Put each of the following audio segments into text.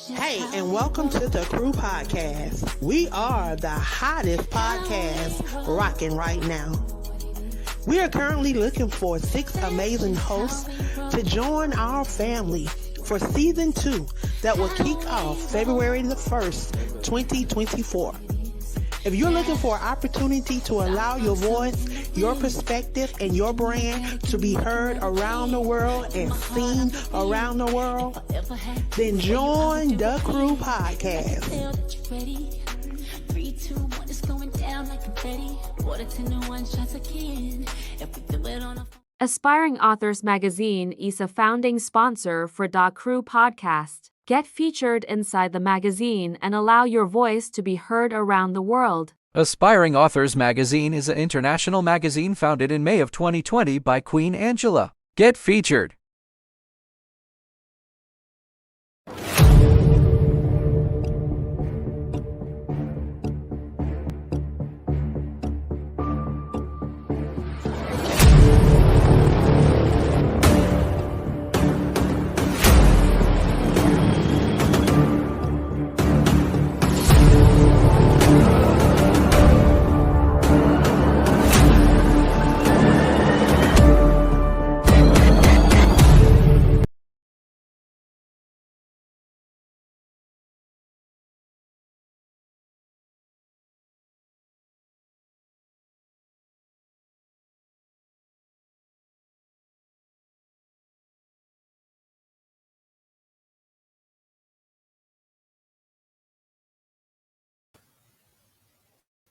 Hey, and welcome to the Crew Podcast. We are the hottest podcast rocking right now. We are currently looking for 6 amazing hosts to join our family for season 2 that will kick off February the 1st, 2024. If you're looking for an opportunity to allow your voice, your perspective, and your brand to be heard around the world and seen around the world, then join the Crew Podcast. Aspiring Authors Magazine is a founding sponsor for Da Crew Podcast. Get featured inside the magazine and allow your voice to be heard around the world. Aspiring Authors Magazine is an international magazine founded in May of 2020 by Queen Angela. Get featured.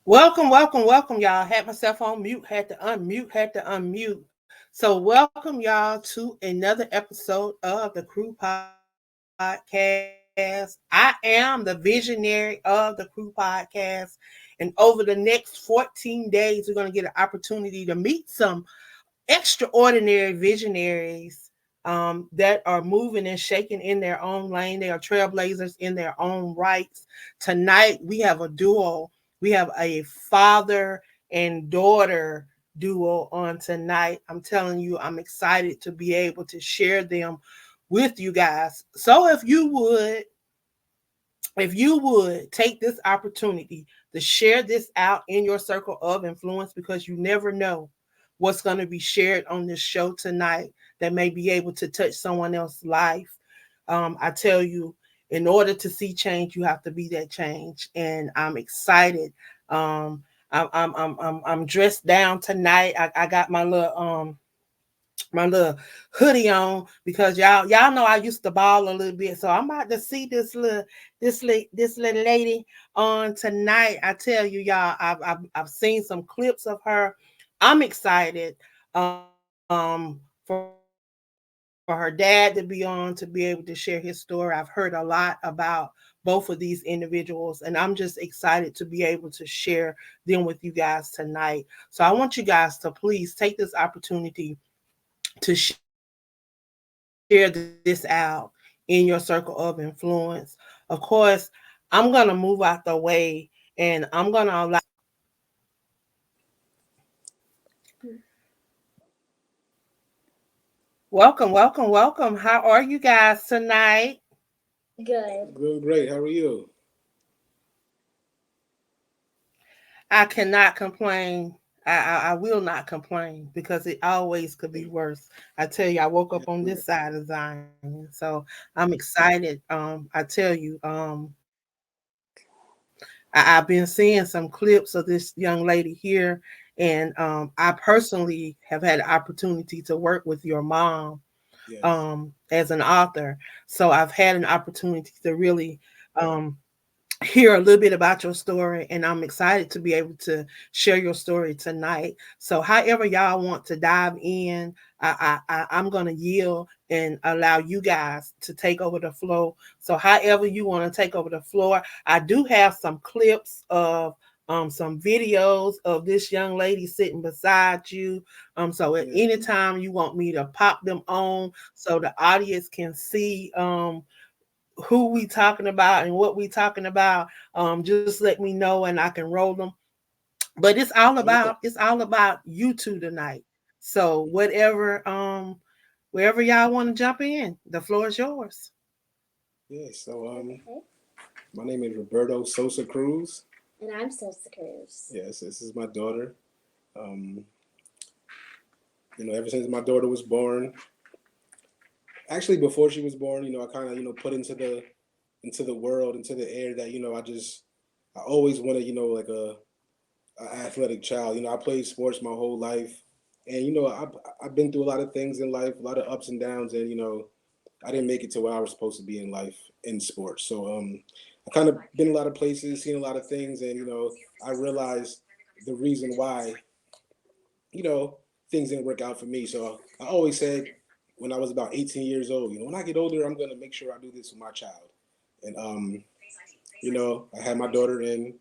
Welcome, y'all. Had myself on mute, had to unmute. So welcome y'all to another episode of the Crew Podcast. I am the visionary of the Crew Podcast. And over the next 14 days, we're going to get an opportunity to meet some extraordinary visionaries that are moving and shaking in their own lane. They are trailblazers in their own rights. Tonight, we have a duo. We have a father and daughter duo on tonight. I'm telling you, I'm excited to be able to share them with you guys. So if you would take this opportunity to share this out in your circle of influence, because you never know what's going to be shared on this show tonight that may be able to touch someone else's life. I tell you, in order to see change, you have to be that change, and I'm excited. I'm dressed down tonight. I got my little hoodie on because y'all know I used to ball a little bit, so I'm about to see this little lady on tonight. I tell you, y'all, I've seen some clips of her. I'm excited for her dad to be on, to be able to share his story. I've heard a lot about both of these individuals, and I'm just excited to be able to share them with you guys tonight. So I want you guys to please take this opportunity to share this out in your circle of influence. Of course, I'm going to move out the way, and I'm going to allow. Welcome. How are you guys tonight? Good. Good, great. How are you? I cannot complain. I will not complain, because it always could be worse. I tell you, I woke up on this side of Zion, so I'm excited. I tell you, I've been seeing some clips of this young lady here, and I personally have had the opportunity to work with your mom. Yes. As an author. So I've had an opportunity to really hear a little bit about your story, and I'm excited to be able to share your story tonight. So however y'all want to dive in, I'm going to yield and allow you guys to take over the floor. So however you want to take over the floor, I do have some clips of some videos of this young lady sitting beside you. So at any time you want me to pop them on so the audience can see who we talking about and what we talking about, just let me know and I can roll them. But it's all about you two tonight. So whatever, wherever y'all want to jump in, the floor is yours. Yeah, so my name is Roberto Sosa Cruz. And I'm Sosa Cruz. Yes, this is my daughter. Ever since my daughter was born, actually before she was born, I kind of, put into the world, into the air that, I always wanted, like a athletic child. I played sports my whole life, and I've been through a lot of things in life, a lot of ups and downs, and I didn't make it to where I was supposed to be in life in sports. So I kind of been a lot of places, seen a lot of things, and I realized the reason why things didn't work out for me. So I always said when I was about 18 years old, when I get older, I'm gonna make sure I do this with my child. And I had my daughter, and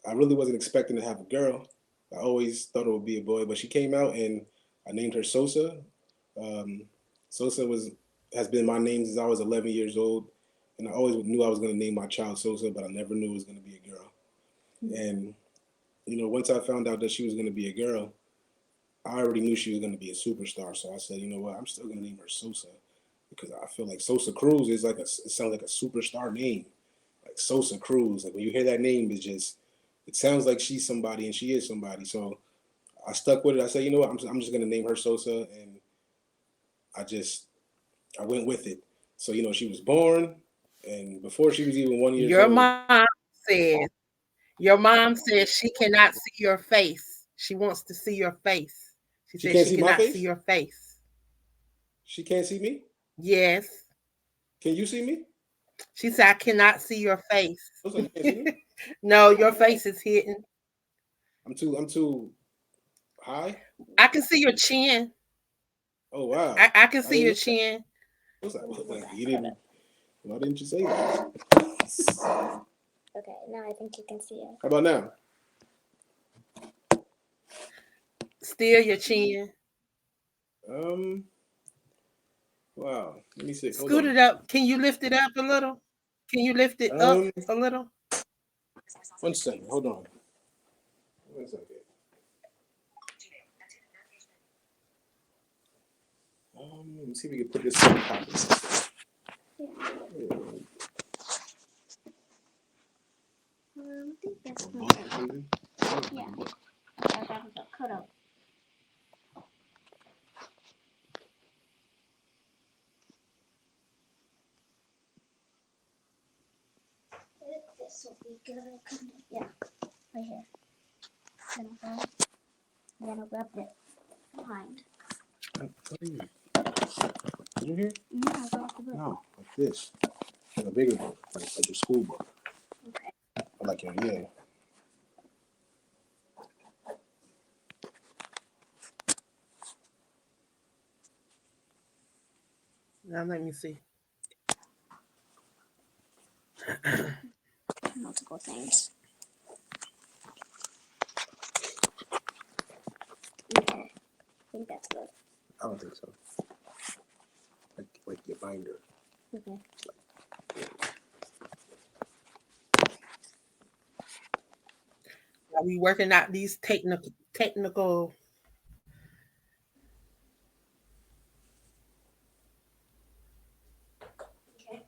I really wasn't expecting to have a girl. I always thought it would be a boy, but she came out, and I named her Sosa. Sosa has been my name since I was 11 years old, and I always knew I was going to name my child Sosa, but I never knew it was going to be a girl. And once I found out that she was going to be a girl, I already knew she was going to be a superstar. So I said, you know what, I'm still going to name her Sosa, because I feel like Sosa Cruz is it sounds like a superstar name, like Sosa Cruz. Like when you hear that name, it sounds like she's somebody, and she is somebody. So I stuck with it. I said, you know what, I'm just going to name her Sosa, and I went with it. So, she was born, and before she was even 1 year Your old. mom said she cannot see your face. She wants to see your face. She said she cannot see your face. She can't see me? Yes. Can you see me? She said, I cannot see your face. You can't see me? No, your face is hidden. I'm too high? I can see your chin. Oh, wow. I can see your chin. Why didn't you say that? Okay, now I think you can see it. How about now? Still your chin. Wow. Let me see. Scoot it up. Can you lift it up a little? Can you lift it up a little? 1 second. Hold on. 1 second. Let me see if we can put this in the pocket. I think that's good. Yeah. That was a cut up. This will be good. Yeah. Right here. Then I'll grab it behind. You here? Yeah, I'll grab the book. No, like this. Like a bigger book, like your school book. Okay. Like yeah. Now let me see. Multiple things. Okay. I think that's good. I don't think so. Like your binder. Okay. Are we working out these technical? Okay.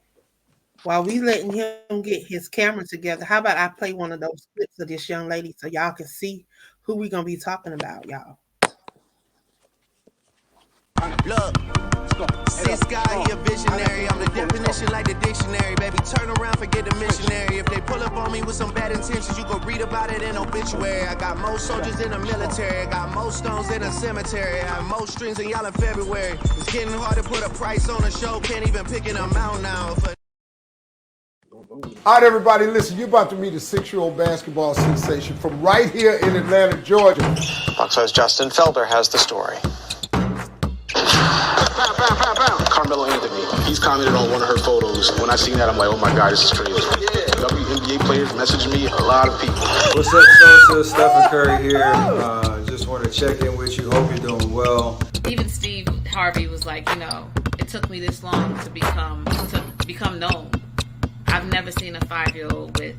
While we letting him get his camera together, how about I play one of those clips of this young lady so y'all can see who we gonna be talking about, y'all. Look, this guy here visionary. I'm the definition like the dictionary. Baby, turn around, forget the missionary. If they pull up on me with some bad intentions, you go read about it in obituary. I got more soldiers in the military. I got more stones in the cemetery. I have more strings than y'all in February. It's getting hard to put a price on a show. Can't even pick an amount now. All right, everybody, listen, you're about to meet a 6-year-old basketball sensation from right here in Atlanta, Georgia. Fox 5's Justin Felder has the story. Carmelo Anthony, he's commented on one of her photos. When I seen that, I'm like, oh my God, this is crazy. Yeah. WNBA players messaged me, a lot of people. What's up, Sosa? Stephen Curry here. Just want to check in with you. Hope you're doing well. Even Steve Harvey was like, it took me this long to become known. I've never seen a 5-year-old with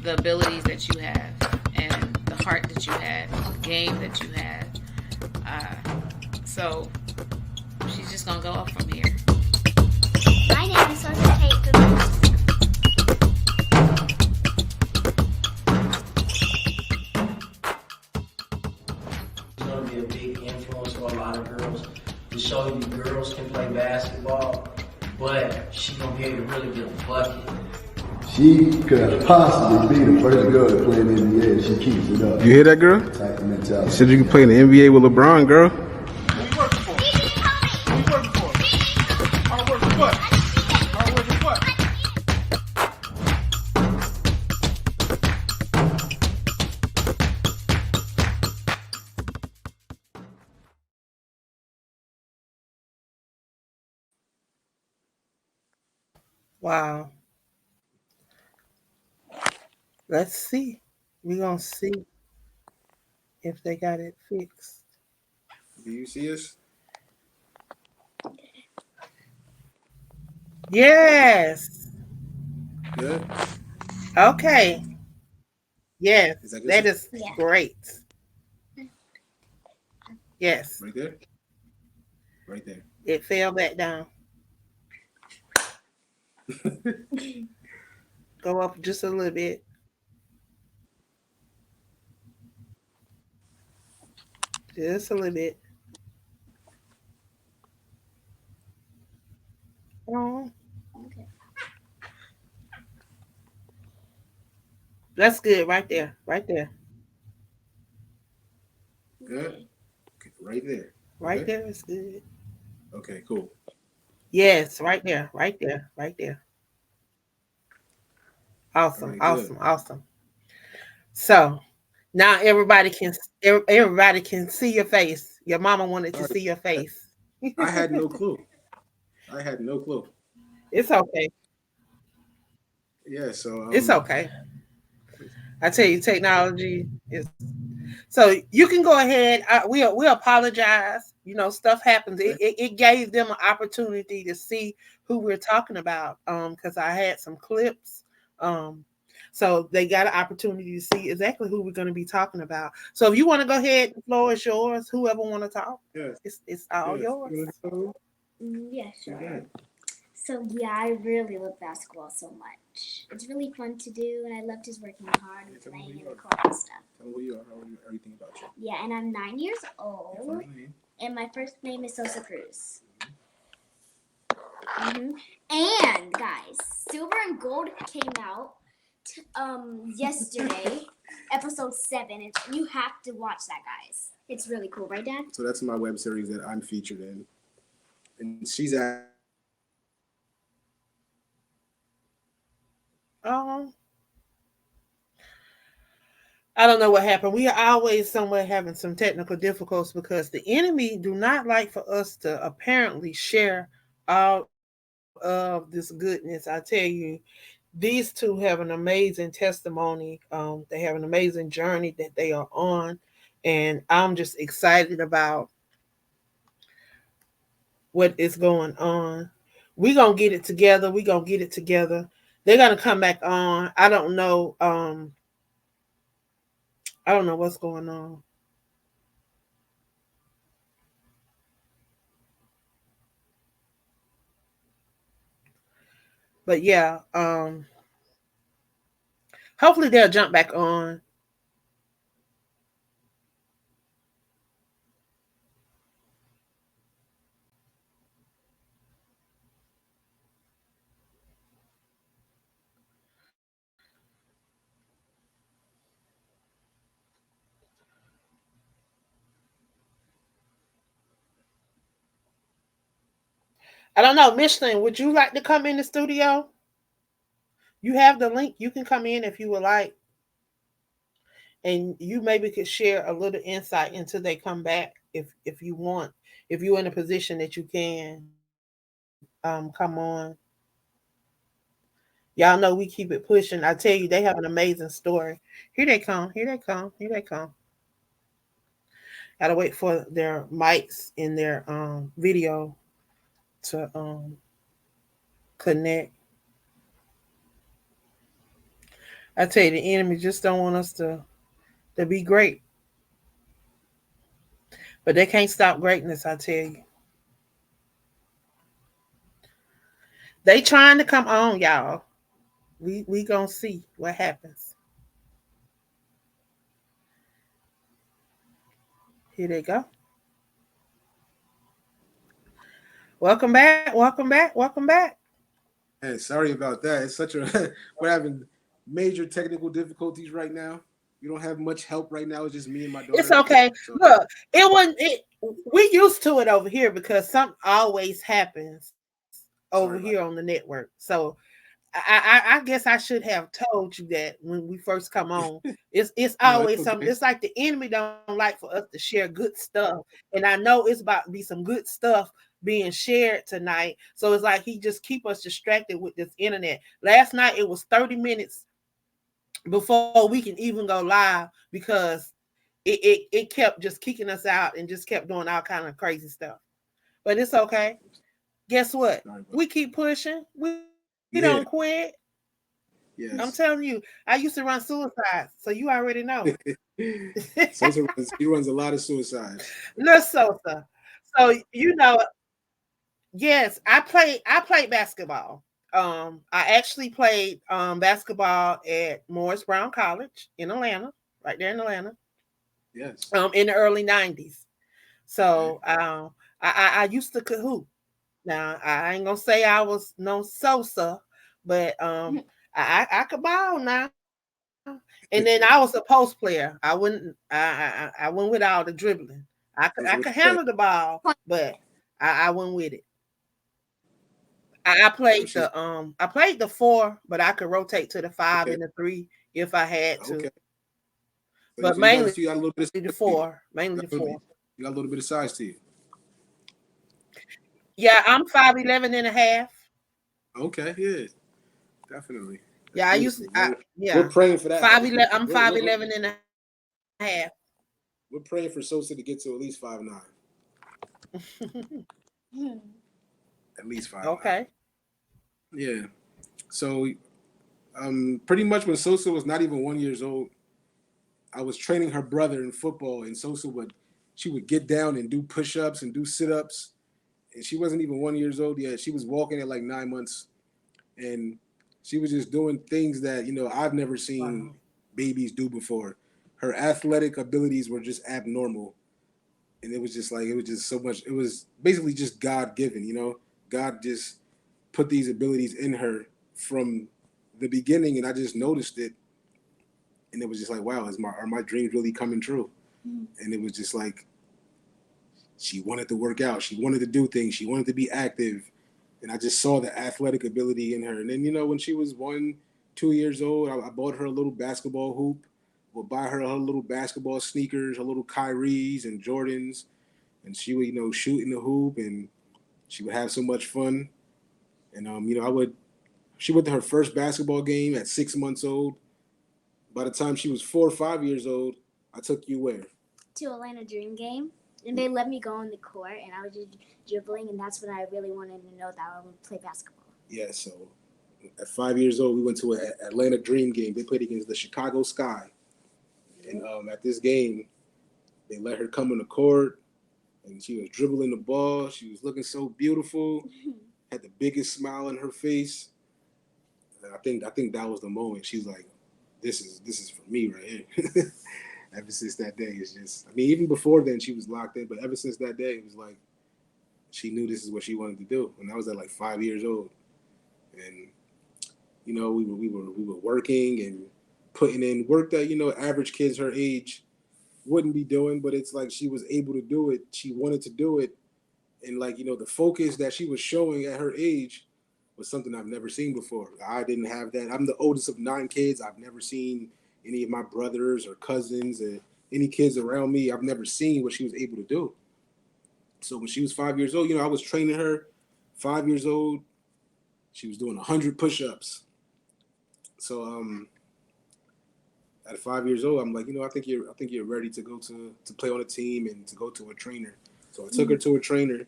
the abilities that you have and the heart that you have, the game that you have. So she's just gonna go up from here. My name is girls can play basketball, but she gonna be able to really get a bucket. She could possibly be the first girl to play in the NBA if she keeps it up. You hear that, girl? You said you can play in the NBA with LeBron, girl. Wow. Let's see. We're gonna see if they got it fixed. Do you see us? Yes. Good. Okay. Yes. Is that good? That is Yeah. great. Yes. Right there. Right there. It fell back down. Go up just a little bit. Just a little bit. Oh, Okay. that's good right there. Right there. Good. Okay, right there. Right Okay. there is good. Okay, cool. Yes, right there. Right there. Right there. Awesome. All right, Awesome. good. Awesome. So now everybody can see your face. Your mama wanted to see your face. I had no clue. I had no clue. It's okay. Yeah, so It's okay. I tell you, technology is so you can go ahead. We apologize. You know, stuff happens. It gave them an opportunity to see who we're talking about. Because I had some clips. So they got an opportunity to see exactly who we're going to be talking about. So if you want to go ahead, the floor is yours. Whoever want to talk, yes. it's all Yes. yours. Yeah, sure. Okay. So yeah, I really love basketball so much. It's really fun to do, and I love just working hard and playing in the court and stuff. Tell me who you are. How are you? Everything about you. Yeah, and I'm 9 years old, Your first name. and my first name is Sosa Cruz. And guys, Silver and Gold came out yesterday, episode 7, and you have to watch that, guys. It's really cool, right, Dad? So that's my web series that I'm featured in, and she's at. I don't know what happened. We are always somewhere having some technical difficulties because the enemy do not like for us to apparently share all of this goodness. I tell you, these two have an amazing testimony. They have an amazing journey that they are on, and I'm just excited about what is going on. We're gonna get it together. We're gonna get it together. They're gonna come back on. I don't know. I don't know what's going on. But yeah, hopefully they'll jump back on. I don't know, Michelin, would you like to come in the studio? You have the link. You can come in if you would like. And you maybe could share a little insight until they come back if you want. If you're in a position that you can come on. Y'all know we keep it pushing. I tell you, they have an amazing story. Here they come. Here they come. Here they come. Gotta wait for their mics in their video to connect. I tell you, the enemy just don't want us to be great. But they can't stop greatness, I tell you. They trying to come on, y'all. We gonna see what happens. Here they go. Welcome back. Welcome back. Welcome back. And sorry about that. It's such a we're having major technical difficulties right now. We don't have much help right now. It's just me and my It's daughter. okay. So Look, it wasn't it we used to it over here because something always happens over here sorry on about the that. network. So I guess I should have told you that when we first come on. It's No, it's always something. okay. It's like the enemy don't like for us to share good stuff. And I know it's about to be some good stuff being shared tonight. So it's like he just keep us distracted with this internet. Last night it was 30 minutes before we can even go live because it kept just kicking us out and just kept doing all kind of crazy stuff. But it's okay. Guess what? Sorry about We keep pushing. We don't quit. Yeah, I'm telling you, yes. I used to run suicides, so you already know. Sosa runs a lot of suicides. Little Sosa. So you know, yes, I played basketball. I actually played basketball at Morris Brown College in Atlanta, right there in Atlanta, Yes. in the early '90s. Okay. So I used to hoop. Now I ain't gonna say I was no Sosa, but I could ball now. And then I was a post player. I went with all the dribbling. I could handle the Respect. ball, but I went with it. I So played she's the 4, but I could rotate to the 5 okay. and the 3 if I had Okay. to. But mainly the You got a little bit of 4, size to you. mainly the 4. You got a little bit of size to you. Yeah, I'm 5'11 and a half. Okay, yeah, definitely. That's Yeah, I used to, beautiful. We're yeah, praying for that height. 5'11. I'm We're, five we're, eleven and a half. we're praying for Sosa to get to at least 5'9". At least 5'9". Okay. Yeah. So pretty much when Sosa was not even 1 years old, I was training her brother in football, and she would get down and do push-ups and do sit-ups, and she wasn't even 1 years old yet. She was walking at like 9 months, and she was just doing things that I've never seen Wow. babies do before. Her athletic abilities were just abnormal, and it was just so much. It was basically just God given. God just put these abilities in her from the beginning, and I just noticed it, and it was just like, wow, are my dreams really coming true? And it was just like she wanted to work out, she wanted to do things, she wanted to be active, and I just saw the athletic ability in her. And then when she was 1, 2 years old, I bought her a little basketball hoop. Would buy her little basketball sneakers, her little Kyries and Jordans, and she would shoot in the hoop, and she would have so much fun. And I would she went to her first basketball game at 6 months old. By the time she was 4 or 5 years old, I took you where? To Atlanta Dream game, and they let me go on the court, and I was just dribbling, and that's when I really wanted to know that I would play basketball. Yeah, so at 5 years old, we went to an Atlanta Dream game. They played against the Chicago Sky. And at this game, they let her come on the court, and she was dribbling the ball. She was looking so beautiful, had the biggest smile on her face. And I think that was the moment. She's like, this is for me right here. Ever since that day, it's just, I mean, even before then, she was locked in, but ever since that day, it was like she knew this is what she wanted to do. And I was at like 5 years old, and we were working and putting in work that average kids her age wouldn't be doing, but it's like she was able to do it. She wanted to do it, and like the focus that she was showing at her age was something I've never seen before. I didn't have that. I'm the oldest of 9 kids. I've never seen any of my brothers or cousins or any kids around me. I've never seen what she was able to do. So when she was 5 years old, I was training her. 5 years old, she was doing 100 push-ups. So at 5 years old, I'm like, I think you're ready to go to play on a team and to go to a trainer. So I took her to a trainer,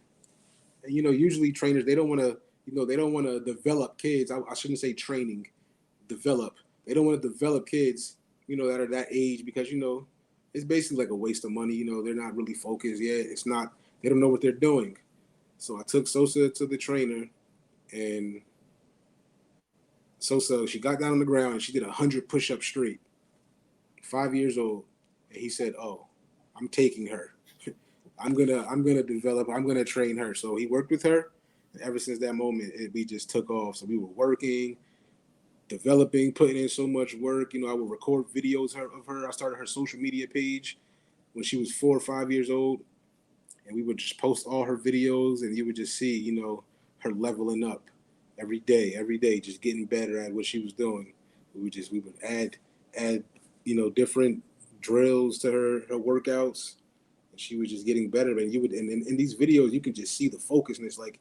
and usually trainers they don't want to develop kids. I shouldn't say training, develop. They don't want to develop kids, that are that age because it's basically like a waste of money. They're not really focused yet. It's not. They don't know what they're doing. So I took Sosa to the trainer, and Sosa, she got down on the ground and she did 100 push-ups straight. 5 years old, and he said, "Oh, I'm taking her. I'm gonna develop. I'm gonna train her." So he worked with her, And ever since that moment, we just took off. So we were working, developing, putting in so much work. You know, I would record videos of her. I started her social media page when she was 4 or 5 years old, and we would just post all her videos, and you would just see, you know, her leveling up every day, just getting better at what she was doing. We would add, you know, different drills to her workouts, and she was just getting better. And you would, and in these videos, you can just see the focus, and it's like,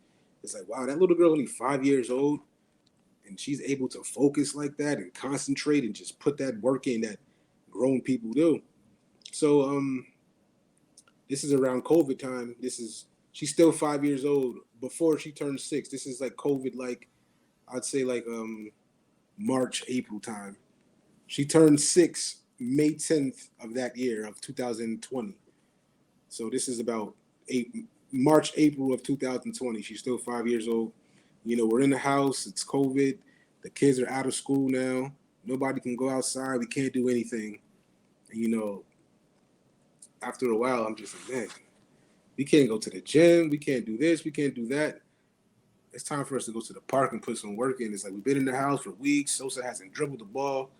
wow, that little girl only 5 years old, and she's able to focus like that and concentrate and just put that work in that grown people do. So this is around COVID time. She's still 5 years old before she turned 6. This is like COVID, like I'd say like March, April time. She turned 6 May 10th of that year of 2020. So this is about March, April of 2020. She's still 5 years old. You know, we're in the house. It's COVID. The kids are out of school now. Nobody can go outside. We can't do anything. And, you know, after a while, I'm just like, man, we can't go to the gym. We can't do this. We can't do that. It's time for us to go to the park and put some work in. It's like we've been in the house for weeks. Sosa hasn't dribbled the ball.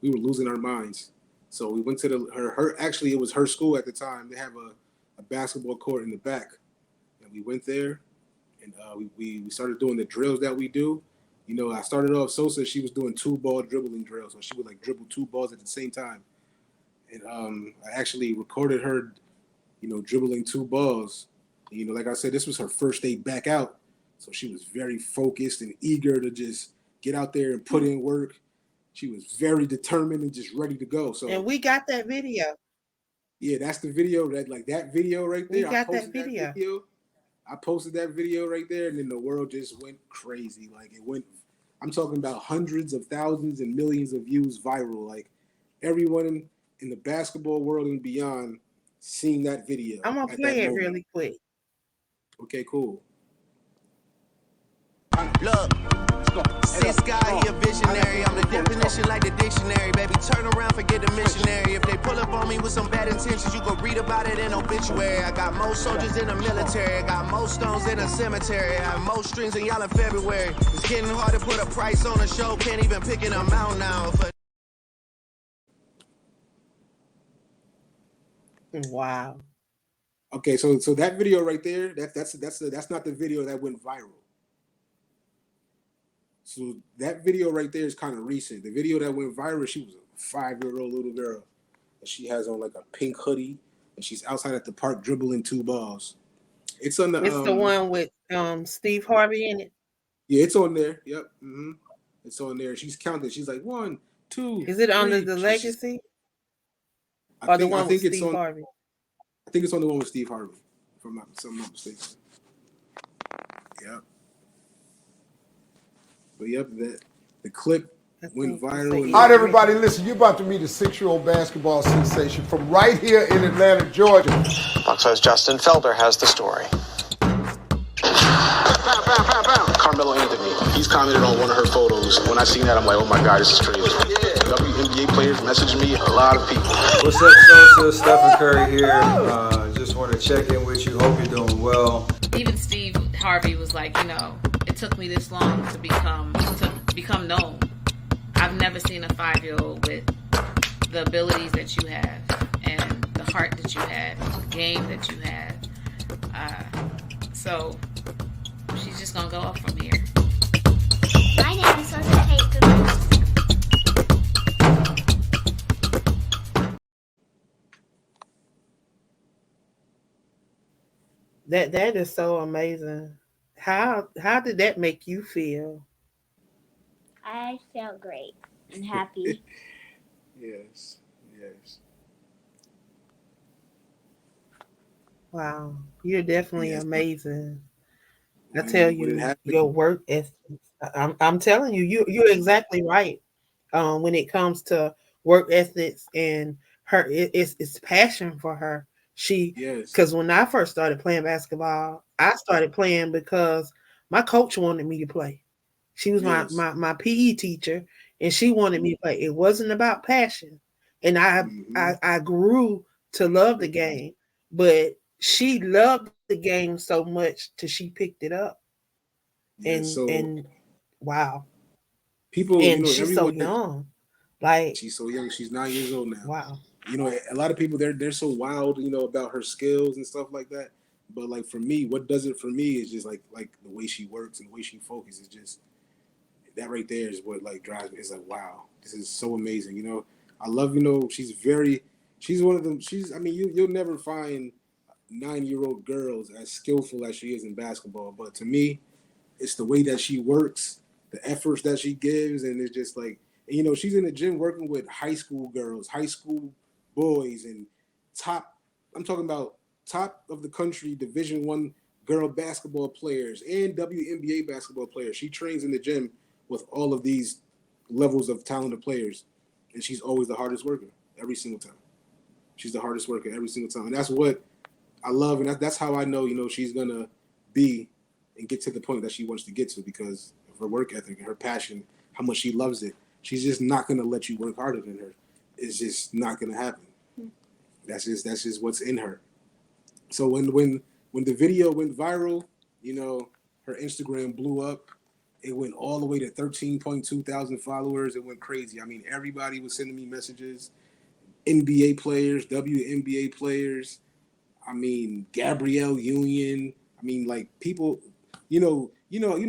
We were losing our minds. So we went to actually, it was her school at the time. They have a basketball court in the back. And we went there, and we started doing the drills that we do. You know, I started off Sosa. She was doing 2-ball dribbling drills. So she would like dribble 2 balls at the same time. And I actually recorded her, you know, dribbling 2 balls. And, you know, like I said, this was her first day back out. So she was very focused and eager to just get out there and put in work. She was very determined and just ready to go. So, and we got that video. Yeah, that's the video. That video right there. We got that video. I posted that video right there, and then the world just went crazy. Like I'm talking about hundreds of thousands and millions of views viral. Like everyone in the basketball world and beyond seen that video. I'm gonna play it really quick. Okay, cool. Look, this guy here visionary. I'm the definition like the dictionary. Baby, turn around, forget the missionary. If they pull up on me with some bad intentions, you go read about it in obituary. I got most soldiers in the military. I got most stones in a cemetery. I have most strings in y'all in February. It's getting hard to put a price on a show. Can't even pick an amount now. Wow. Okay, so that video right there, that's not the video that went viral. So that video right there is kind of recent. The video that went viral, she was a 5-year-old little girl, and she has on like a pink hoodie, and she's outside at the park dribbling 2 balls. It's on the. It's the one with Steve Harvey in it. Yeah, it's on there. Yep. Mm-hmm. It's on there. She's counting. She's like 1, 2. Is it under 3. the Legacy? I think it's on Harvey. I think it's on the one with Steve Harvey, if I'm not mistaken. Yep. But yep, the clip went viral. All right, everybody, listen. You're about to meet a 6-year-old basketball sensation from right here in Atlanta, Georgia. Fox 5's Justin Felder has the story. Carmelo Anthony. He's commented on one of her photos. When I seen that, I'm like, oh my God, this is crazy. WNBA players messaged me, a lot of people. What's up, Sosa? Stephen Curry here. Just want to check in with you. Hope you're doing well. Even Steve Harvey was like, you know, it took me this long to become known. I've never seen a 5-year-old with the abilities that you have and the heart that you have, the game that you have. So she's just gonna go up from here. My name is Sosa Tate. That is so amazing. How did that make you feel? I felt great and happy. Yes. Wow, you're definitely amazing. I tell you, your work ethic. I'm telling you, you're exactly right. When it comes to work ethics and it's passion for her. Because when I first started playing basketball, I started playing because my coach wanted me to play. She was my PE teacher, and she wanted me to play. It wasn't about passion, and I grew to love the game, but she loved the game so much till she picked it up. and wow. People, And she's so everyone that young. Like, she's so young. She's 9 years old now. wow. A lot of people they're so wild, about her skills and stuff like that. But like for me, what does it for me is just like the way she works and the way she focuses. Just that right there is what like drives me. It's like wow, this is so amazing. I love she's one of them. You'll never find 9-year-old girls as skillful as she is in basketball. But to me, it's the way that she works, the efforts that she gives, and it's just like, she's in the gym working with high school girls, high school boys, and top. I'm talking about top of the country Division I girl basketball players and WNBA basketball players. She trains in the gym with all of these levels of talented players, and she's always the hardest worker every single time. She's the hardest worker every single time, and that's what I love, and that's how I know, she's gonna be and get to the point that she wants to get to because of her work ethic and her passion, how much she loves it. She's just not gonna let you work harder than her. It's just not gonna happen. That's just what's in her. So when the video went viral, her Instagram blew up. It went all the way to 13.2 thousand followers. It went crazy. Everybody was sending me messages. NBA players, WNBA players. Gabrielle Union. Like people, you know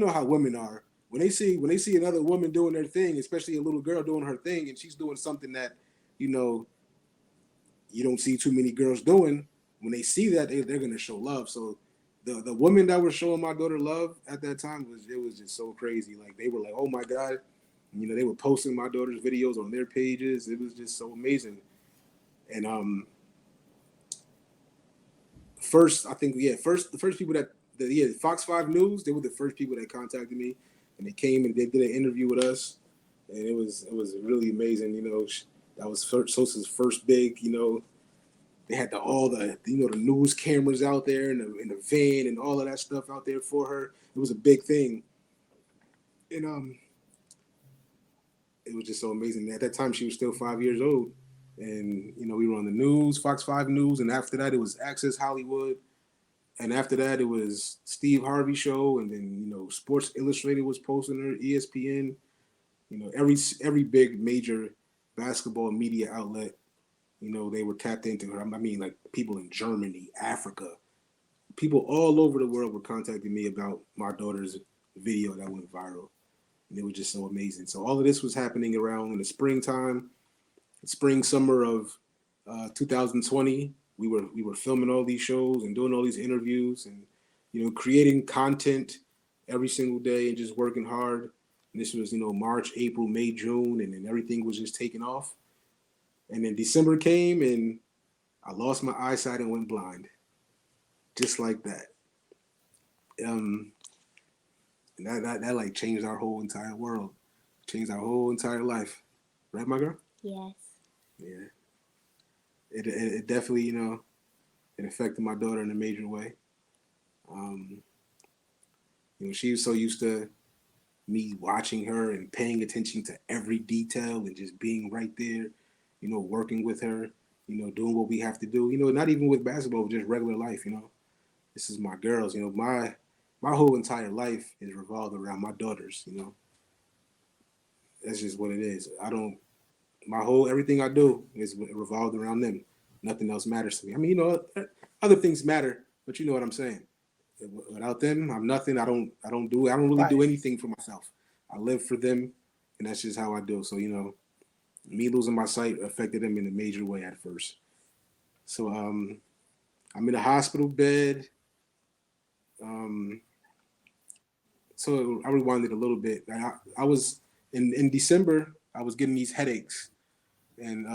how women are. When they see another woman doing their thing, especially a little girl doing her thing, and she's doing something that, you don't see too many girls doing. When they see that, they're gonna show love. So the women that were showing my daughter love at that time was just so crazy. Like they were like, oh my God, they were posting my daughter's videos on their pages. It was just so amazing. And first, I think the first people that Fox 5 News, they were the first people that contacted me, and they came and they did an interview with us, and it was really amazing. That was Sosa's first big. They had all the the news cameras out there in the van and all of that stuff out there for her. It was a big thing, and it was just so amazing. At that time, she was still 5 years old, and we were on the news, Fox 5 News, and after that, it was Access Hollywood. And after that, it was Steve Harvey show, and then Sports Illustrated was posting her, ESPN, every big major basketball media outlet, they were tapped into her. Like people in Germany, Africa, people all over the world were contacting me about my daughter's video that went viral, and it was just so amazing. So all of this was happening around in the springtime, summer of 2020. We were filming all these shows and doing all these interviews and creating content every single day and just working hard. And this was March, April, May, June, and then everything was just taking off. And then December came and I lost my eyesight and went blind, just like that. And that like changed our whole entire world, changed our whole entire life, right, my girl? Yes. Yeah. It definitely, it affected my daughter in a major way. She was so used to me watching her and paying attention to every detail and just being right there, working with her, doing what we have to do, not even with basketball, but just regular life, This is my girls, my whole entire life is revolved around my daughters, That's just what it is. Everything I do is revolved around them. Nothing else matters to me. Other things matter, but you know what I'm saying. Without them, I'm nothing. I don't really do anything for myself. I live for them, and that's just how I do. So me losing my sight affected them in a major way at first. So I'm in a hospital bed. So I rewinded a little bit. I was in December. I was getting these headaches, and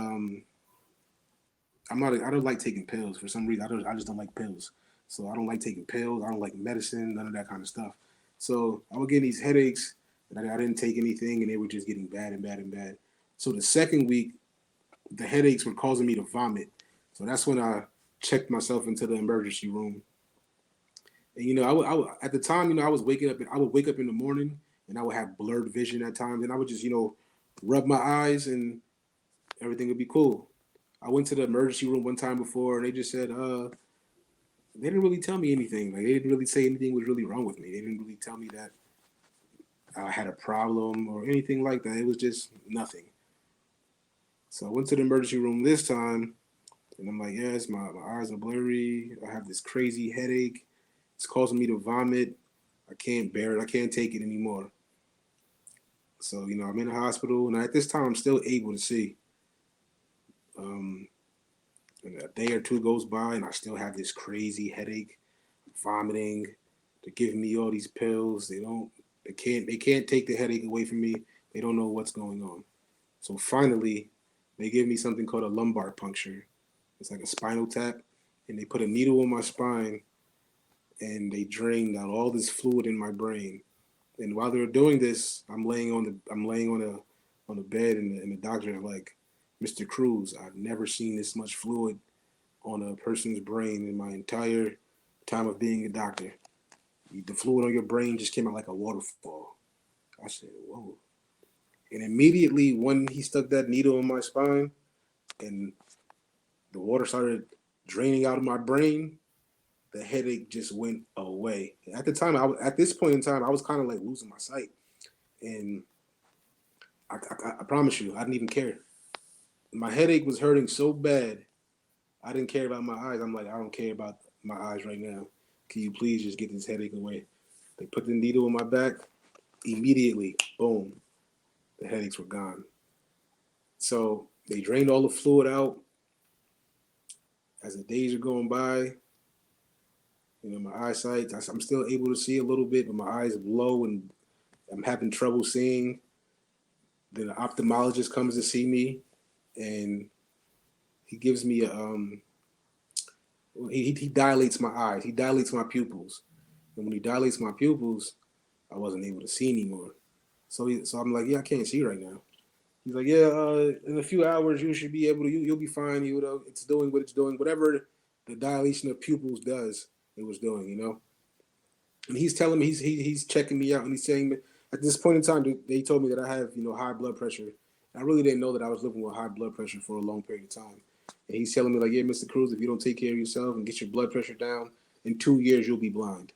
I don't like taking pills for some reason. I just don't like pills. So I don't like taking pills. I don't like medicine, none of that kind of stuff. So I was getting these headaches, and I didn't take anything, and they were just getting bad and bad and bad. So the second week, the headaches were causing me to vomit. So that's when I checked myself into the emergency room. And at the time, I was waking up. I would wake up in the morning, and I would have blurred vision at times, and I would just rub my eyes, and everything would be cool. I went to the emergency room one time before, and they just said, they didn't really tell me anything. Like they didn't really say anything was really wrong with me. They didn't really tell me that I had a problem or anything like that. It was just nothing. So I went to the emergency room this time, and I'm like, yes, my eyes are blurry. I have this crazy headache. It's causing me to vomit. I can't bear it. I can't take it anymore. So, I'm in the hospital, and at this time, I'm still able to see. And a day or two goes by, and I still have this crazy headache, vomiting. They're giving me all these pills. They can't take the headache away from me. They don't know what's going on. So finally, they give me something called a lumbar puncture. It's like a spinal tap, and they put a needle in my spine, and they drained out all this fluid in my brain. And while they're doing this, I'm laying on the bed, and the doctor is like, Mr. Cruz, I've never seen this much fluid on a person's brain in my entire time of being a doctor. The fluid on your brain just came out like a waterfall. I said, whoa. And immediately when he stuck that needle in my spine and the water started draining out of my brain, the headache just went away. At the time, at this point in time, I was kind of like losing my sight. And I promise you, I didn't even care. My headache was hurting so bad, I didn't care about my eyes. I'm like, I don't care about my eyes right now. Can you please just get this headache away? They put the needle in my back. Immediately, boom, the headaches were gone. So they drained all the fluid out. As the days are going by, my eyesight, I'm still able to see a little bit, but my eyes are low and I'm having trouble seeing. Then the ophthalmologist comes to see me, and he gives me he dilates my eyes. He dilates my pupils. And when he dilates my pupils, I wasn't able to see anymore. So I'm like, yeah, I can't see right now. He's like, yeah, in a few hours you should be able to. You'll be fine. It's doing what it's doing. Whatever the dilation of pupils does, it was doing. And he's telling me he's checking me out, and he's saying at this point in time they told me that I have high blood pressure. I really didn't know that I was living with high blood pressure for a long period of time. And he's telling me like, yeah, Mr. Cruz, if you don't take care of yourself and get your blood pressure down, in 2 years you'll be blind.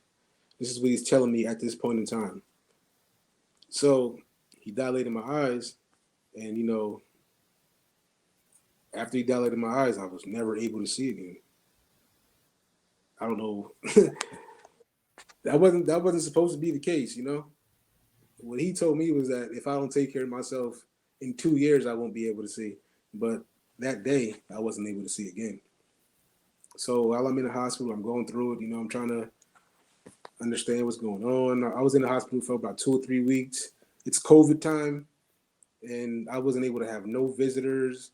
This is what he's telling me at this point in time. So he dilated my eyes, and after he dilated my eyes, I was never able to see again. I don't know. That wasn't supposed to be the case. What he told me was that if I don't take care of myself, in 2 years I won't be able to see. But that day I wasn't able to see again. So while I'm in the hospital, I'm going through it. I'm trying to understand what's going on. I was in the hospital for about 2 or 3 weeks. It's COVID time, and I wasn't able to have no visitors.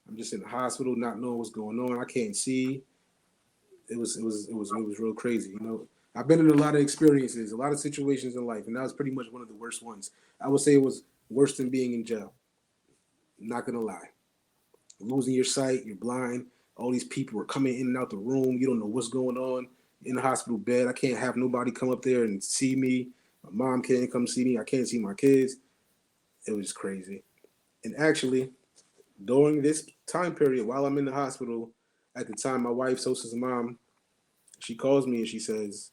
I'm just in the hospital, not knowing what's going on. I can't see. It was real crazy. I've been in a lot of experiences, a lot of situations in life, and that was pretty much one of the worst ones. I would say it was worse than being in jail. I'm not gonna lie. Losing your sight, you're blind. All these people are coming in and out the room. You don't know what's going on in the hospital bed. I can't have nobody come up there and see me. My mom can't come see me. I can't see my kids. It was crazy. And actually, during this time period, while I'm in the hospital, at the time, my wife, Sosa's mom, she calls me and she says,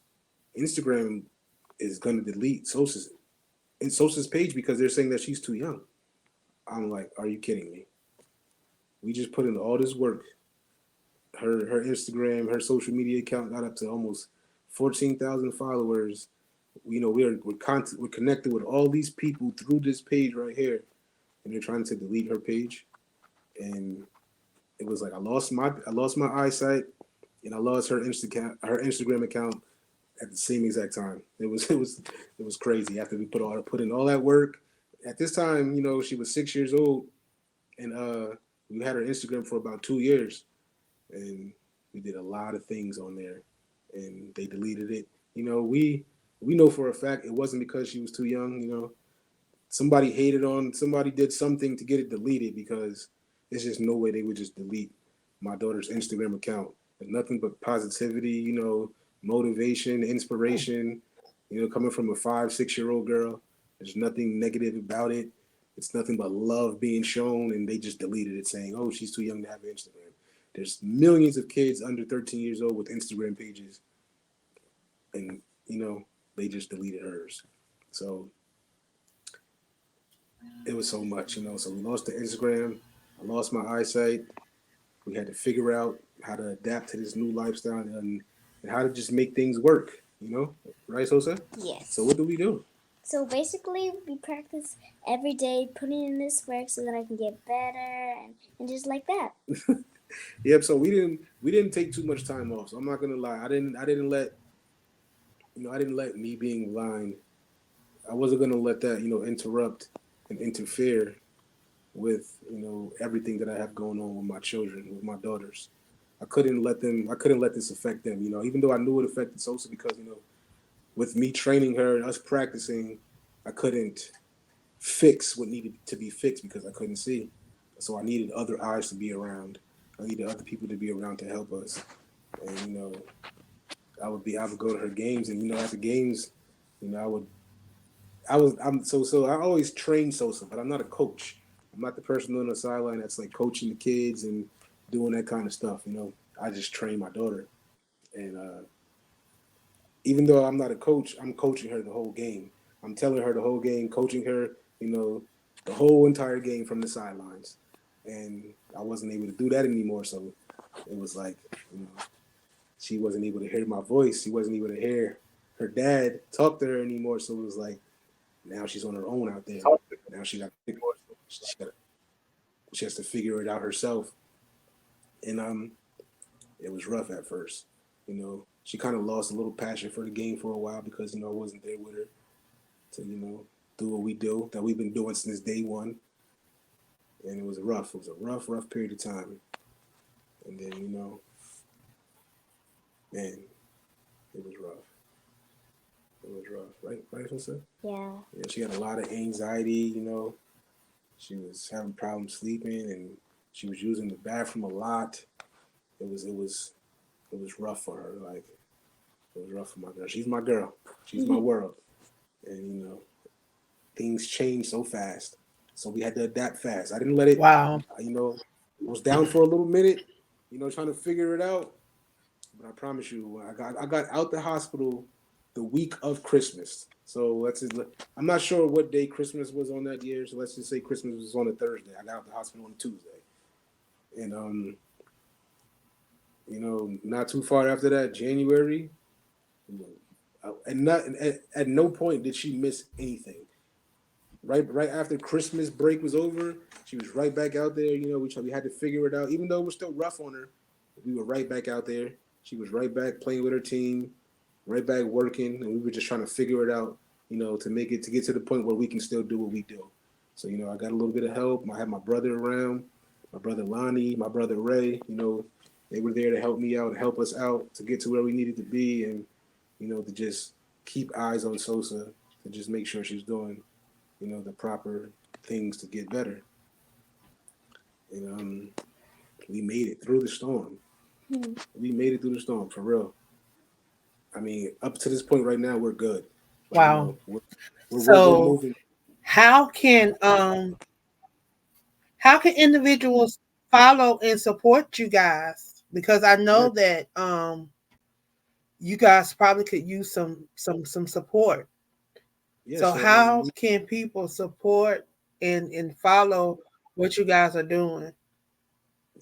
Instagram is going to delete Sosa's page because they're saying that she's too young. I'm like, are you kidding me? We just put in all this work. Her Instagram, her social media account got up to almost 14,000 followers. We're connected with all these people through this page right here, and they're trying to delete her page. And it was like I lost my eyesight, and I lost her Instagram account at the same exact time. It was crazy. After we put in all that work, at this time, she was 6 years old, and we had her Instagram for about 2 years, and we did a lot of things on there, and they deleted it. We know for a fact it wasn't because she was too young. Somebody did something to get it deleted because there's just no way they would just delete my daughter's Instagram account. There's nothing but positivity, motivation, inspiration, coming from a 5-6-year-old girl. There's nothing negative about it. It's nothing but love being shown, and they just deleted it saying, oh, she's too young to have an Instagram. There's millions of kids under 13 years old with Instagram pages, and, they just deleted hers. So it was so much, So we lost the Instagram. I lost my eyesight. We had to figure out how to adapt to this new lifestyle and how to just make things work, Right, Sosa? Yes. So what do we do? So basically, we practice every day, putting in this work so that I can get better and just like that. Yep. So we didn't take too much time off. So I'm not gonna lie. I didn't let me being blind. I wasn't gonna let that interrupt and interfere with everything that I have going on with my children, with my daughters. I couldn't let this affect them. Even though I knew it affected Sosa because with me training her and us practicing, I couldn't fix what needed to be fixed because I couldn't see. So I needed other eyes to be around. I needed other people to be around to help us. And I would go to her games, and at the games, I always train Sosa, but I'm not a coach. I'm not the person on the sideline that's like coaching the kids and doing that kind of stuff. I just train my daughter, and even though I'm not a coach, I'm coaching her the whole game. I'm telling her the whole game, coaching her, the whole entire game from the sidelines. And I wasn't able to do that anymore. So it was like, she wasn't able to hear my voice. She wasn't able to hear her dad talk to her anymore. So it was like, now she's on her own out there. Now she has to figure it out herself. And it was rough at first. She kind of lost a little passion for the game for a while because I wasn't there with her to do what we do that we've been doing since day one. And it was rough. It was a rough period of time. And then man, it was rough. It was rough, right, Jose? Yeah. Yeah, she had a lot of anxiety. She was having problems sleeping, and she was using the bathroom a lot. It was rough for her. Like, it was rough for my girl. She's my girl. She's my world. And things change so fast, so we had to adapt fast. I didn't let it. Wow. I was down for a little minute, trying to figure it out. But I promise you, I got out the hospital the week of Christmas. So I'm not sure what day Christmas was on that year. So let's just say Christmas was on a Thursday. I got out the hospital on a Tuesday. And not too far after that, January, at no point did she miss anything. Right after Christmas break was over, she was right back out there. We had to figure it out. Even though it was still rough on her, we were right back out there. She was right back playing with her team, right back working, and we were just trying to figure it out, to get to the point where we can still do what we do. So, I got a little bit of help. I had my brother around, my brother Lonnie, my brother Ray, they were there to help me out and help us out to get to where we needed to be and, to just keep eyes on Sosa, to just make sure she's doing, the proper things to get better. And we made it through the storm. We made it through the storm, for real. I mean, up to this point right now, we're good. But, Wow. We're So how can individuals follow and support you guys? Because I know that you guys probably could use some support. Yeah, so how can people support and follow what you guys are doing?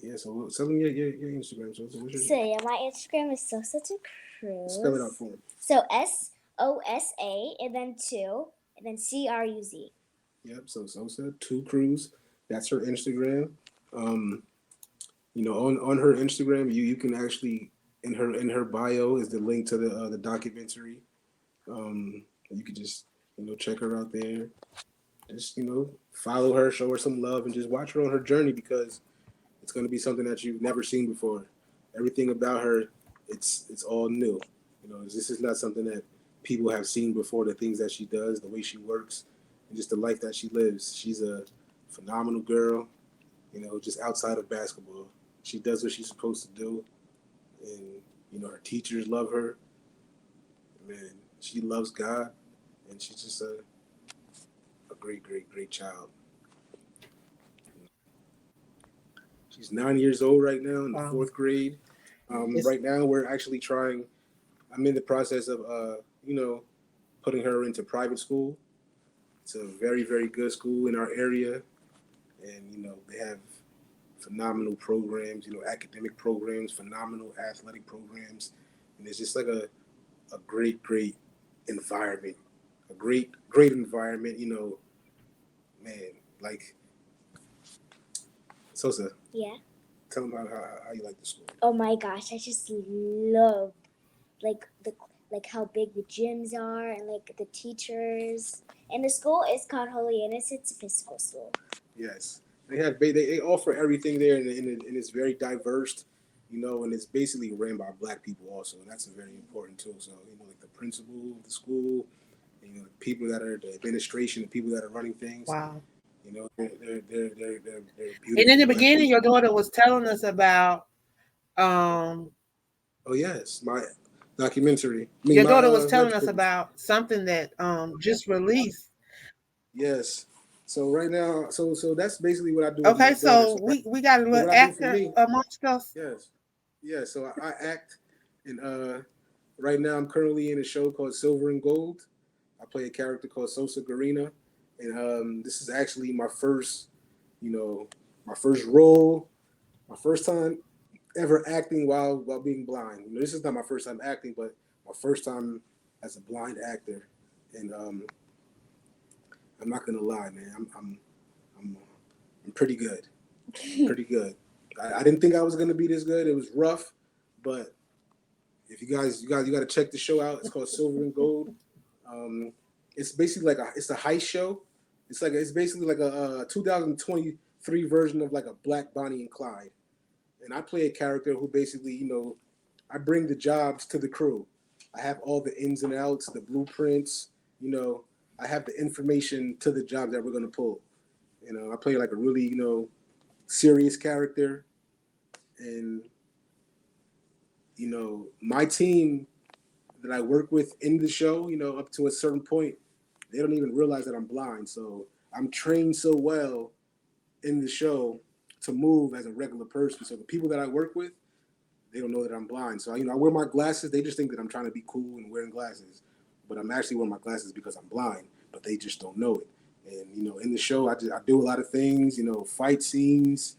Yeah, so tell them your Instagram. So yeah, my Instagram is Sosa to Cruz. Spell it out for me. So SOSA and then 2 and then CRUZ. Yep. So Sosa 2 Cruz. That's her Instagram. On her Instagram, you can actually in her bio is the link to the documentary. You could just check her out there. Just follow her, show her some love, and just watch her on her journey because it's going to be something that you've never seen before. Everything about her, it's all new. This is not something that people have seen before. The things that she does, the way she works, and just the life that she lives. She's a phenomenal girl. Just outside of basketball, she does what she's supposed to do, and her teachers love her. Man, she loves God, and she's just a great child. She's 9 years old right now in the 4th grade. Right now, we're actually trying. I'm in the process of, putting her into private school. It's a very, very good school in our area, and they have phenomenal programs. Academic programs, phenomenal athletic programs, and it's just like a great, great environment. A great, great environment. Man, like Sosa. Yeah. Tell them how you like the school. Oh my gosh, I just love like how big the gyms are and like the teachers. And the school is called Holy Innocents Episcopal School. Yes, they offer everything there, and it's very diverse, and it's basically ran by Black people also, and that's very important too. So like the principal of the school, and, the people that are the administration, the people that are running things. Wow. They're beautiful. And in the Black beginning, people. your daughter was telling us about. Oh yes, my documentary. Your daughter was web telling us series. about something that just released. Yes. So right now, so that's basically what I do. Okay, with my daughter. so we got a what little I do for actor me. amongst us. Yes. Yeah. So I act, and right now I'm currently in a show called Silver and Gold. I play a character called Sosa Garina, and this is actually my first, my first role, my first time ever acting while being blind. This is not my first time acting, but my first time as a blind actor, and I'm not gonna lie, man. I'm pretty good. Pretty good. I didn't think I was gonna be this good. It was rough, but if you got to check the show out. It's called Silver and Gold. It's basically it's a heist show. It's basically like a 2023 version of like a Black Bonnie and Clyde. And I play a character who basically, I bring the jobs to the crew. I have all the ins and outs, the blueprints, I have the information to the job that we're going to pull. I play like a really, serious character. And, my team that I work with in the show, up to a certain point, they don't even realize that I'm blind. So I'm trained so well in the show to move as a regular person. So the people that I work with, they don't know that I'm blind. So I wear my glasses. They just think that I'm trying to be cool and wearing glasses, but I'm actually wearing my glasses because I'm blind. But they just don't know it. And in the show, I do a lot of things. Fight scenes,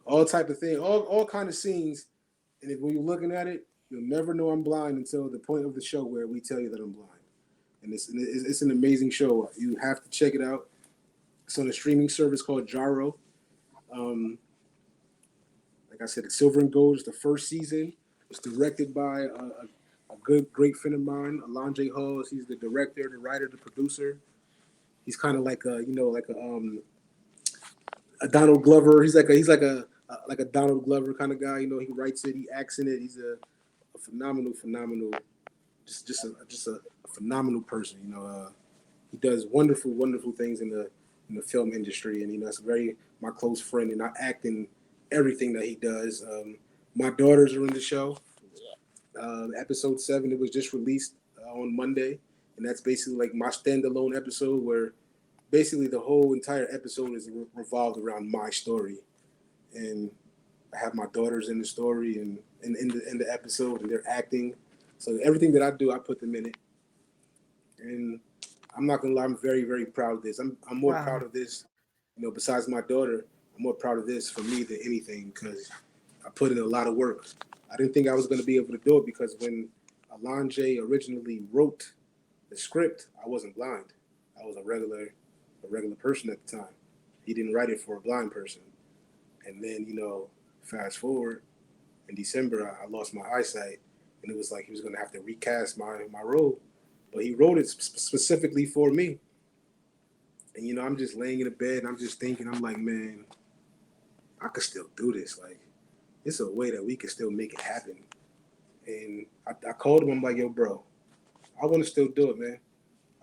all type of things, all kind of scenes. And when you're looking at it, you'll never know I'm blind until the point of the show where we tell you that I'm blind. And it's an amazing show. You have to check it out. It's on a streaming service called Jaro. Like I said, it's Silver and Gold is the first season. It's directed by a great friend of mine, Alonjay Halls. He's the director, the writer, the producer. He's kind of like a Donald Glover. He's like a Donald Glover kind of guy. He writes it, he acts in it. He's a phenomenal, just a phenomenal person. He does wonderful, wonderful things in the film industry, and that's very my close friend. And I act in everything that he does. My daughters are in the show. Episode 7, it was just released on Monday, and that's basically like my standalone episode where basically the whole entire episode is revolved around my story, and I have my daughters in the story and in the episode, and they're acting. So everything that I do, I put them in it, and I'm not gonna lie, I'm very, very proud of this. I'm more proud of this, besides my daughter, I'm more proud of this for me than anything because I put in a lot of work. I didn't think I was gonna be able to do it because when Alonjay originally wrote the script, I wasn't blind. I was a regular person at the time. He didn't write it for a blind person. And then, fast forward in December, I lost my eyesight, and it was like he was gonna have to recast my role. But he wrote it specifically for me. And, I'm just laying in the bed and I'm just thinking, I'm like, man, I could still do this. Like, it's a way that we can still make it happen. And I called him, I'm like, yo, bro, I want to still do it, man.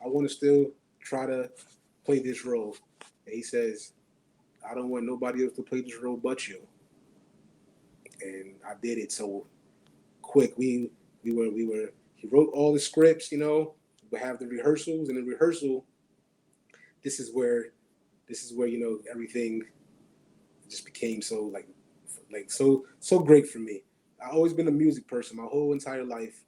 I want to still try to play this role. And he says, I don't want nobody else to play this role but you. And I did it so quick. We were, he wrote all the scripts, we have the rehearsals, and in rehearsal, this is where everything just became so so great for me. I've always been a music person my whole entire life,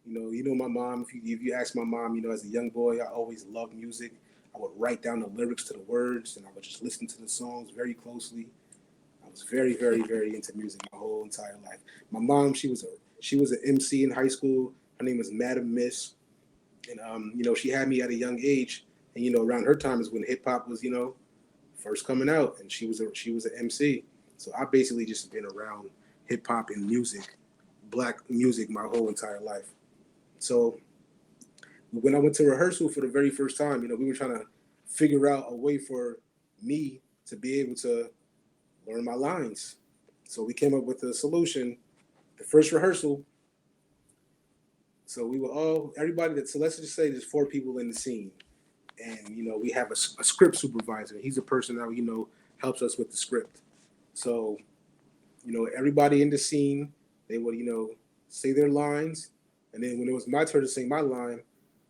You know my mom. If you ask my mom, as a young boy, I always loved music. I would write down the lyrics to the words, and I would just listen to the songs very closely. I was very, very, very into music my whole entire life. My mom, she was an MC in high school. Her name was Madam Miss, and she had me at a young age. And around her time is when hip hop was first coming out, and she was an MC. So I basically just been around hip hop and music, black music, my whole entire life. So when I went to rehearsal for the very first time, we were trying to figure out a way for me to be able to learn my lines. So we came up with a solution. The first rehearsal, so we were everybody so let's just say there's 4 people in the scene. And, we have a script supervisor. He's a person that, helps us with the script. So, everybody in the scene, they would, say their lines. And then when it was my turn to sing my line,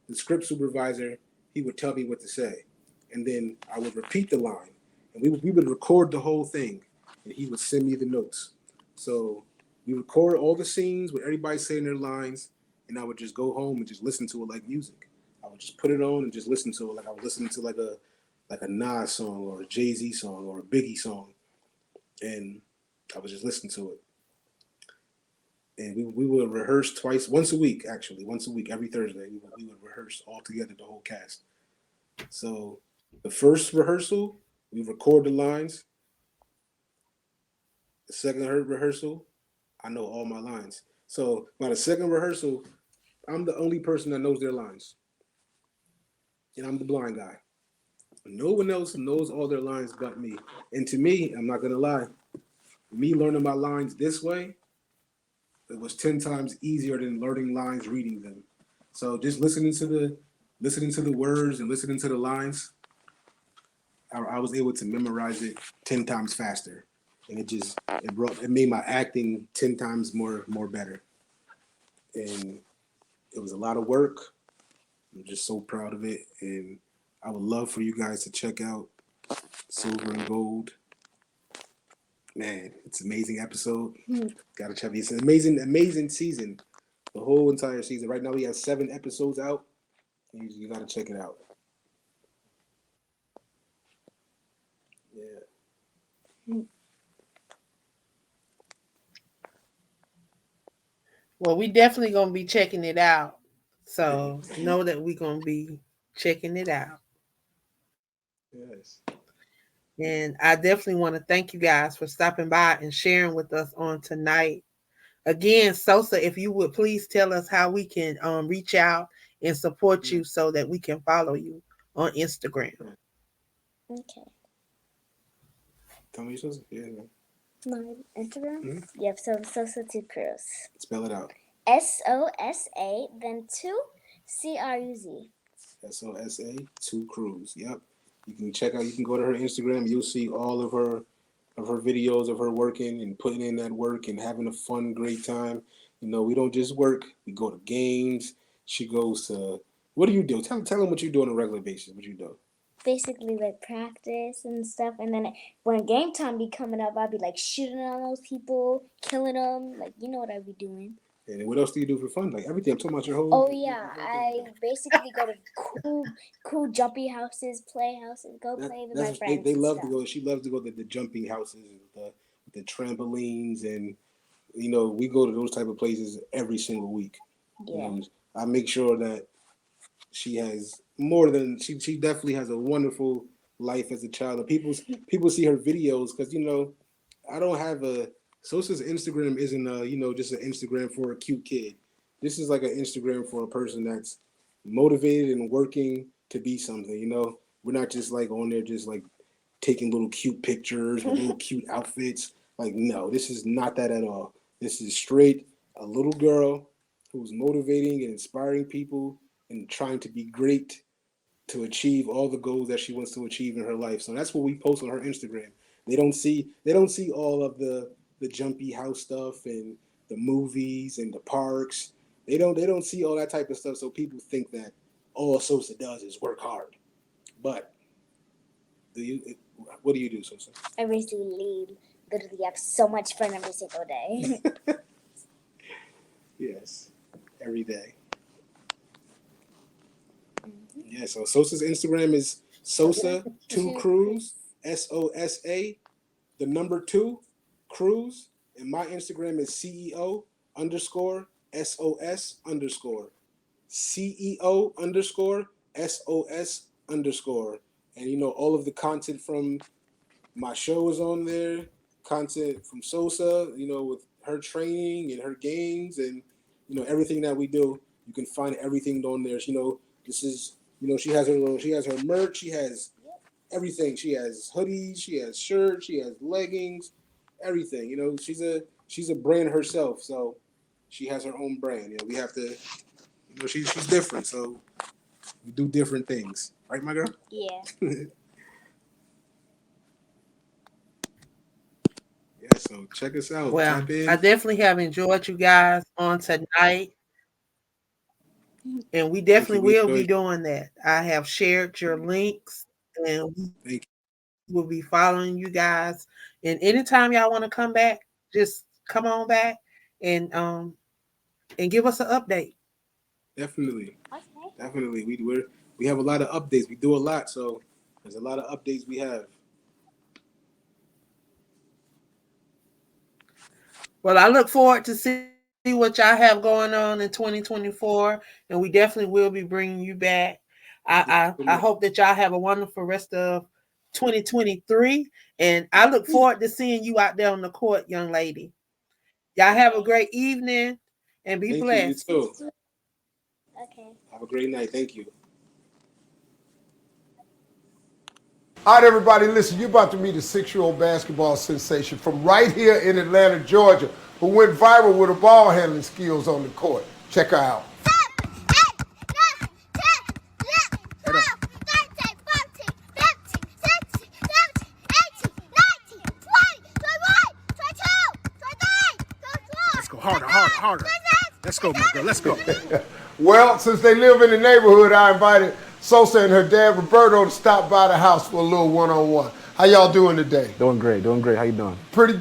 the script supervisor, he would tell me what to say. And then I would repeat the line. And we would record the whole thing. And he would send me the notes. So we record all the scenes with everybody saying their lines. And I would just go home and just listen to it like music. I would just put it on and just listen to it like I was listening to like a Nas song or a Jay-Z song or a Biggie song. And I would just listen to it. And we would rehearse once a week, every Thursday. We would rehearse all together, the whole cast. So the first rehearsal, we record the lines. The second rehearsal, I know all my lines. So by the second rehearsal, I'm the only person that knows their lines. And I'm the blind guy. No one else knows all their lines but me. And to me, I'm not going to lie, me learning my lines this way, it was 10 times easier than learning lines reading them. So just listening to the words and listening to the lines, I was able to memorize it 10 times faster. And it made my acting 10 times more better. And it was a lot of work. I'm just so proud of it. And I would love for you guys to check out Silver and Gold. Man, it's an amazing episode. Gotta check it. It's an amazing season. The whole entire season. Right now we have 7 episodes out. You gotta check it out. Yeah. Well, we definitely gonna be checking it out. So know that we're gonna be checking it out. Yes. And I definitely want to thank you guys for stopping by and sharing with us on tonight. Again, Sosa, if you would please tell us how we can reach out and support you so that we can follow you on Instagram. Okay. Tell me, Sosa. Yeah. My Instagram? Yep, so Sosa 2 Cruz. Spell it out. SOSA, then 2 CRUZ. SOSA 2 Cruz. Yep. You can check out. You can go to her Instagram. You'll see all of her videos of her working and putting in that work and having a fun, great time. We don't just work. We go to games. She goes to. What do you do? Tell them what you do on a regular basis. What you do? Basically, like practice and stuff. And then when game time be coming up, I'll be like shooting on those people, killing them. Like, you know what I be doing. And what else do you do for fun? Like everything. I'm talking about your whole. Oh yeah, I basically go to cool jumpy houses, play houses, play with my friends. They love to go. She loves to go to the jumping houses, the trampolines, and we go to those type of places every single week. Yeah. I make sure that she has more than she definitely has a wonderful life as a child. And people see her videos because I don't have Sosa's Instagram isn't just an Instagram for a cute kid. This is like an Instagram for a person that's motivated and working to be something. We're not just like on there just like taking little cute pictures with little cute outfits. Like no, this is not that at all. This is straight a little girl who's motivating and inspiring people and trying to be great to achieve all the goals that she wants to achieve in her life. So that's what we post on her Instagram. They don't see all of the jumpy house stuff and the movies and the parks. They don't see all that type of stuff. So people think that all Sosa does is work hard. But what do you do, Sosa? I basically literally have so much fun every single day. Yes, every day. Yeah, so Sosa's Instagram is Sosa2Cruz, SOSA, the number 2, Cruz. And my Instagram is CEO underscore SOS underscore. CEO underscore SOS underscore. And you know, all of the content from my show is on there, content from Sosa, you know, with her training and her games and, you know, everything that we do. You can find everything on there. You know, this is, you know, she has her merch, she has everything. She has hoodies, she has shirts, she has leggings, everything. You know, she's a brand herself, so she has her own brand. You know, we have to, you know, she's different, so we do different things, right, my girl? Yeah. Yeah, so check us out. Well, Tap in. I definitely have enjoyed you guys on tonight. And we definitely will be doing that. I have shared your links and we will be following you guys. And anytime y'all want to come back, just come on back and give us an update. Definitely. Okay. Definitely. We have a lot of updates. We do a lot, so there's a lot of updates we have. Well, I look forward to see what y'all have going on in 2024, and we definitely will be bringing you back. I hope that y'all have a wonderful rest of 2023, and I look forward to seeing you out there on the court, young lady. Y'all have a great evening and be blessed. You too. Okay. Have a great night. Thank you. All right, everybody, listen, you're about to meet a 6-year-old basketball sensation from right here in Atlanta, Georgia, who went viral with her ball handling skills on the court. Check her out. Let's go harder. Let's go, my girl. Let's go. Well, since they live in the neighborhood, I invited Sosa and her dad, Roberto, to stop by the house for a little one-on-one. How y'all doing today? Doing great. How you doing? Pretty